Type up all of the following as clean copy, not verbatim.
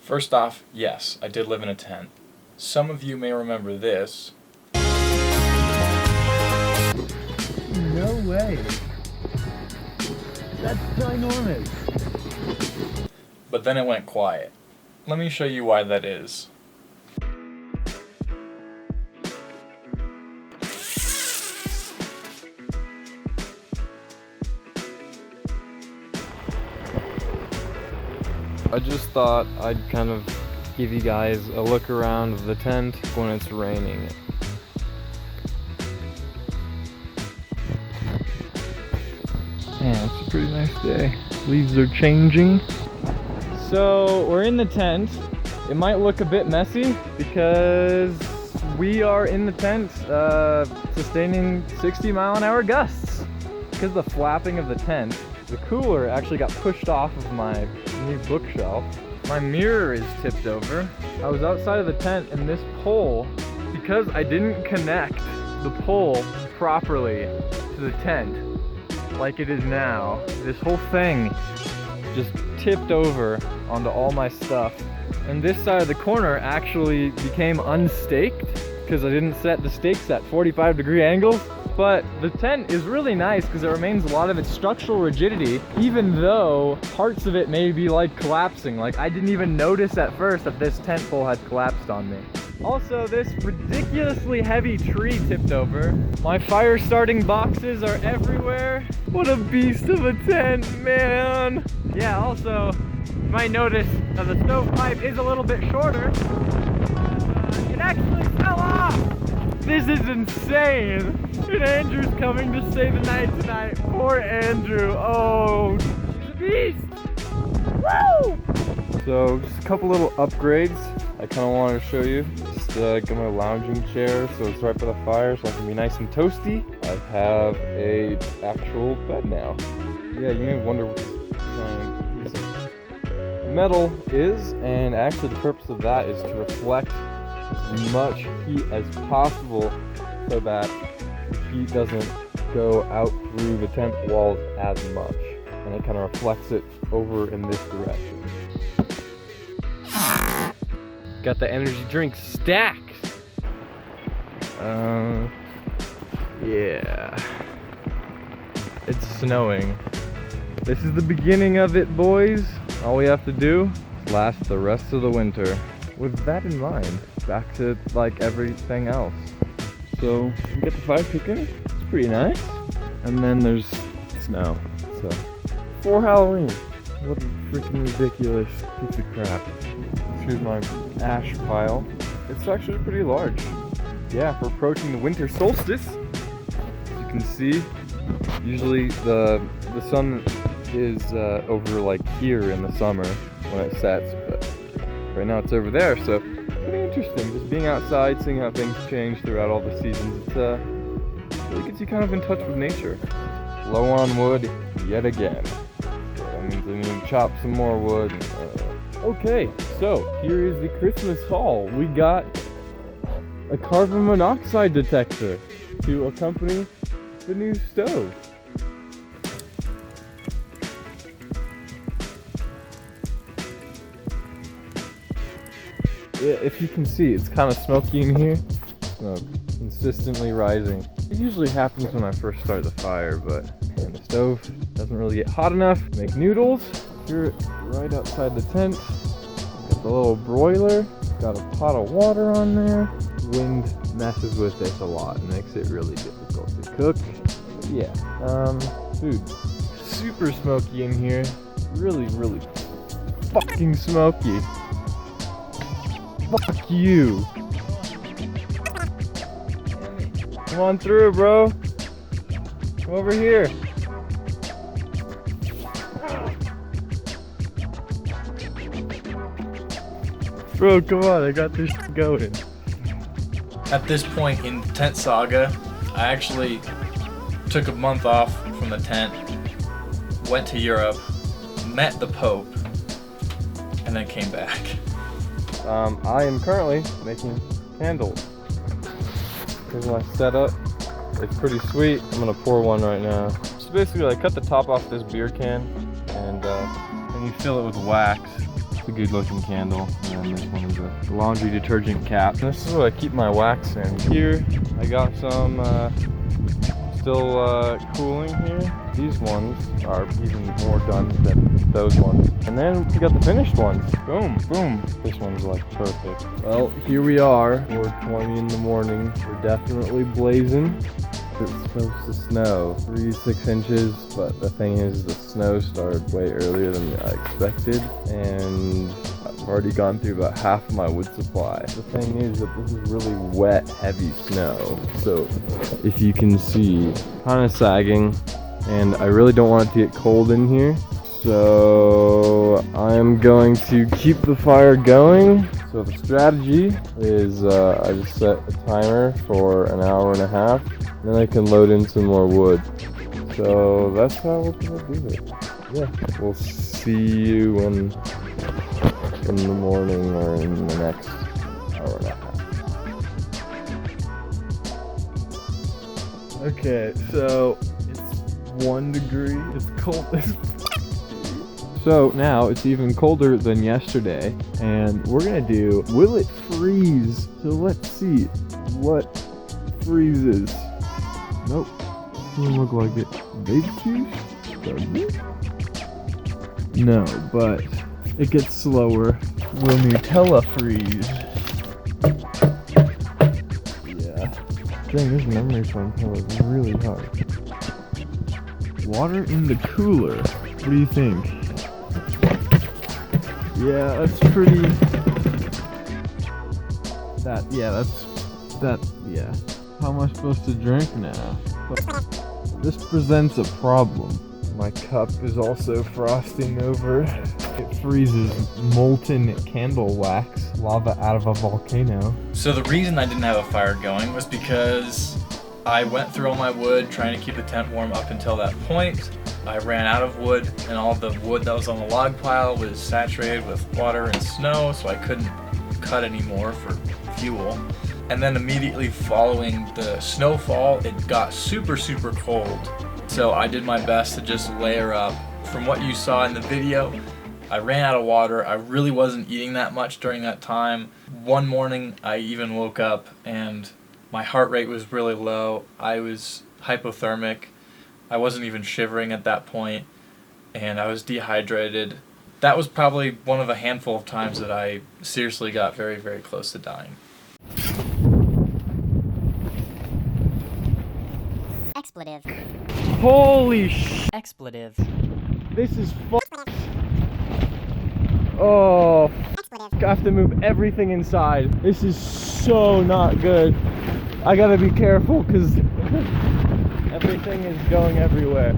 First off, yes, I did live in a tent. Some of you may remember this. No way. That's ginormous. But then it went quiet. Let me show you why that is. I just thought I'd kind of give you guys a look around the tent when it's raining. Man, it's a pretty nice day. Leaves are changing. So we're in the tent. It might look a bit messy because we are in the tent sustaining 60-mile-an-hour gusts. Because of the flapping of the tent, the cooler actually got pushed off of my new bookshelf. My mirror is tipped over. I was outside of the tent and this pole, because I didn't connect the pole properly to the tent like it is now, this whole thing just tipped over onto all my stuff. And this side of the corner actually became unstaked because I didn't set the stakes at 45-degree angles. But the tent is really nice because it remains a lot of its structural rigidity, even though parts of it may be like collapsing. Like I didn't even notice at first that this tent pole had collapsed on me. Also, this ridiculously heavy tree tipped over. My fire starting boxes are everywhere. What a beast of a tent, man. Yeah, also, you might notice that the stovepipe is a little bit shorter. It actually fell off. This is insane. And Andrew's coming to stay the night tonight. Poor Andrew. Oh, he's a beast. Woo! So just a couple little upgrades I kind of wanted to show you. Just got my lounging chair so it's right by the fire so I can be nice and toasty. I have a actual bed now. Yeah, you may wonder what this giant piece of metal is, and actually the purpose of that is to reflect as much heat as possible so that the heat doesn't go out through the tent walls as much, and it kind of reflects it over in this direction. Got the energy drink stacked. Yeah. It's snowing. This is the beginning of it, boys. All we have to do is last the rest of the winter. With that in mind, back to like everything else. So we get the fire cooking. It's pretty nice. And then there's snow. So for Halloween, what a freaking ridiculous piece of crap. Here's my ash pile. It's actually pretty large. Yeah, we're approaching the winter solstice. As you can see, usually the sun is over like here in the summer when it sets, but right now it's over there, so pretty interesting. Just being outside, seeing how things change throughout all the seasons. It really gets you kind of in touch with nature. Low on wood yet again. So that means I need to chop some more wood. Okay, so here is the Christmas haul. We got a carbon monoxide detector to accompany the new stove. Yeah, if you can see, it's kind of smoky in here. Smoke consistently rising. It usually happens when I first start the fire, but man, the stove doesn't really get hot enough to make noodles. Here, right outside the tent, got the little broiler. Got a pot of water on there. Wind messes with this a lot and makes it really difficult to cook. But yeah, food. Super smoky in here. Really, really fucking smoky. Fuck you. Come on through, bro. Come over here. Bro, come on, I got this going. At this point in Tent Saga, I actually took a month off from the tent, went to Europe, met the Pope, and then came back. I am currently making candles. Here's my setup. It's pretty sweet. I'm gonna pour one right now. So basically, I cut the top off this beer can, and you fill it with wax. It's a good looking candle. And then this one is a laundry detergent cap. This is what I keep my wax in. Here, I got some still cooling here. These ones are even more done than those ones. And then we got the finished ones. Boom, boom. This one's like perfect. Well, here we are, 4:20 in the morning. We're definitely blazing. It's supposed to snow 3 to 6 inches, but the thing is the snow started way earlier than I expected, and I've already gone through about half of my wood supply. The thing is that this is really wet, heavy snow, so if you can see, kind of sagging, and I really don't want it to get cold in here. So I'm going to keep the fire going. So the strategy is I just set a timer for an hour and a half, and then I can load in some more wood. So that's how we're gonna do it. Yeah, we'll see you in the morning or in the next hour and a half. Okay, so it's 1 degree. It's cold. So now it's even colder than yesterday, and we're gonna do, will it freeze? So let's see what freezes. Nope, doesn't look like it. Baby juice? Does it? No, but it gets slower. Will Nutella freeze? Yeah. Dang, this memory foam pill is really hard. Water in the cooler. What do you think? Yeah, that's pretty. Yeah. How am I supposed to drink now? This presents a problem. My cup is also frosting over. It freezes molten candle wax, lava out of a volcano. So the reason I didn't have a fire going was because I went through all my wood trying to keep the tent warm up until that point. I ran out of wood, and all the wood that was on the log pile was saturated with water and snow, so I couldn't cut anymore for fuel. And then immediately following the snowfall, it got super, super cold. So I did my best to just layer up. From what you saw in the video, I ran out of water. I really wasn't eating that much during that time. One morning, I even woke up and my heart rate was really low. I was hypothermic. I wasn't even shivering at that point, and I was dehydrated. That was probably one of a handful of times that I seriously got very, very close to dying. Expletive. Holy sh! Expletive. This is f***ed. Oh, I have to move everything inside. This is so not good. I gotta be careful because everything is going everywhere.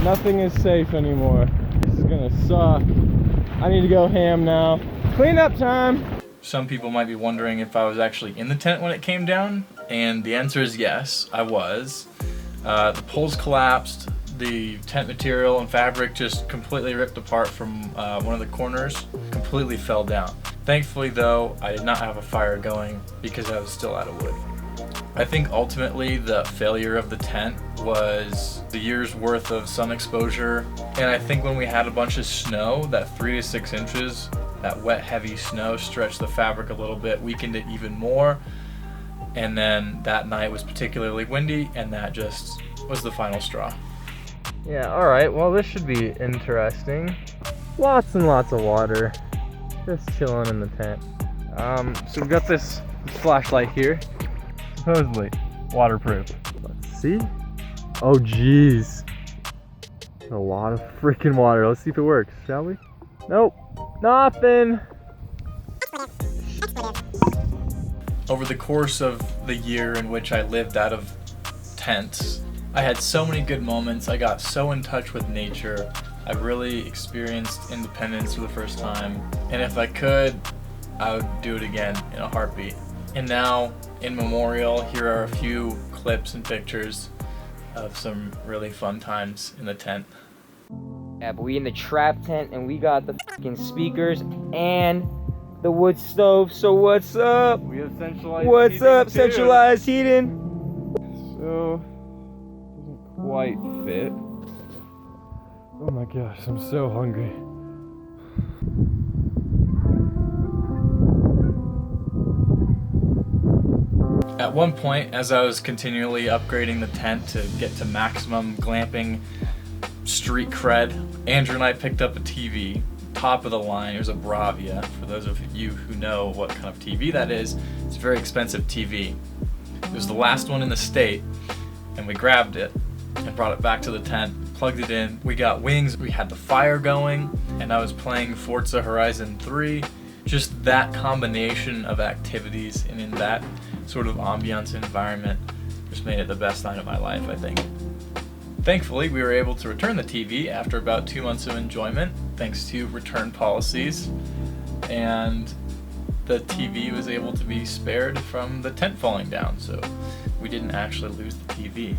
Nothing is safe anymore. This is gonna suck. I need to go ham now. Cleanup time! Some people might be wondering if I was actually in the tent when it came down, and the answer is yes, I was. The poles collapsed, the tent material and fabric just completely ripped apart from one of the corners, completely fell down. Thankfully though, I did not have a fire going because I was still out of wood. I think ultimately the failure of the tent was the year's worth of sun exposure, and I think when we had a bunch of snow, that 3 to 6 inches, that wet heavy snow stretched the fabric a little bit, weakened it even more, and then that night was particularly windy, and that just was the final straw. Yeah, alright, well this should be interesting. Lots and lots of water. Just chilling in the tent. So we've got this flashlight here. Supposedly waterproof. Let's see. Oh geez. A lot of freaking water. Let's see if it works, shall we? Nope. Nothing. Over the course of the year in which I lived out of tents, I had so many good moments. I got so in touch with nature. I really experienced independence for the first time. And if I could, I would do it again in a heartbeat. And now, in memorial, here are a few clips and pictures of some really fun times in the tent. Yeah, but we in the trap tent and we got the fucking speakers and the wood stove. So what's up? We have centralized What's heating up, too. centralized heating? So doesn't quite fit. Oh my gosh, I'm so hungry. At one point, as I was continually upgrading the tent to get to maximum glamping street cred, Andrew and I picked up a TV, top of the line. It was a Bravia. For those of you who know what kind of TV that is, it's a very expensive TV. It was the last one in the state, and we grabbed it and brought it back to the tent, plugged it in. We got wings, we had the fire going, and I was playing Forza Horizon 3. Just that combination of activities and in that sort of ambiance environment just made it the best night of my life, I think. Thankfully, we were able to return the TV after about 2 months of enjoyment, thanks to return policies, and the TV was able to be spared from the tent falling down, so we didn't actually lose the TV.